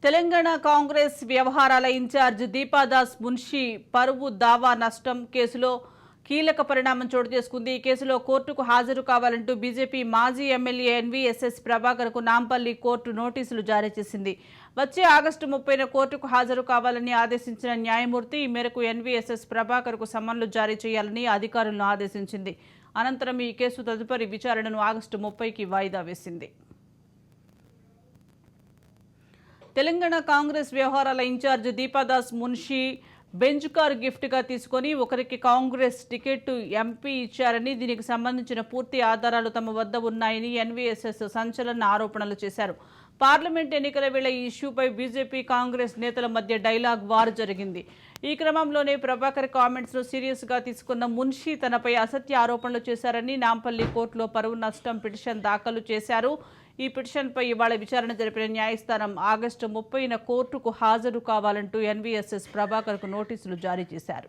తెలంగాణ కాంగ్రెస్ వ్యవహారాల ఇన్ఛార్జ్ దీపాదాస్ మున్షి పరువు దావా నష్టం కేసులో కీలక పరిణామం చోటు చేసుకుంది. ఈ కేసులో కోర్టుకు హాజరు కావాలంటూ బీజేపీ మాజీ ఎమ్మెల్యే ఎన్వీఎస్ఎస్ ప్రభాకర్కు నాంపల్లి కోర్టు నోటీసులు జారీ చేసింది. వచ్చే ఆగస్టు 30న కోర్టుకు హాజరు కావాలని ఆదేశించిన న్యాయమూర్తి ఈ మేరకు ఎన్వీఎస్ఎస్ ప్రభాకర్కు సమన్లు జారీ చేయాలని అధికారులను ఆదేశించింది. అనంతరం ఈ కేసు తదుపరి విచారణను ఆగస్టు 30కి వాయిదా వేసింది. తెలంగాణ కాంగ్రెస్ వ్యవహారాల incharge Deepa Das Munshi Benz car గిఫ్ట్గా తీసుకొని ఒకరికి కాంగ్రెస్ టికెట్ ఎంపీ ఇచ్చారని, దీనికి సంబంధించిన పూర్తి ఆధారాలు తమ వద్ద ఉన్నాయని ఎన్వీఎస్ఎస్ సంచలన ఆరోపణలు చేశారు. పార్లమెంట్ ఎన్నికల వేళ ఈ ఇష్యూపై బీజేపీ కాంగ్రెస్ నేతల మధ్య డైలాగ్ వార్ జరిగింది. ఈ క్రమంలోనే ప్రభాకర్ కామెంట్స్ను సీరియస్గా తీసుకున్న మున్షి తనపై అసత్య ఆరోపణలు చేశారని నాంపల్లి కోర్టులో పరువు నష్టం పిటిషన్ దాఖలు చేశారు. ఈ పిటిషన్పై ఇవాళ విచారణ జరిపిన న్యాయస్థానం ఆగస్టు 30న కోర్టుకు హాజరు కావాలంటూ ఎన్వీఎస్ఎస్ ప్రభాకర్కు నోటీసులు జారీ చేశారు.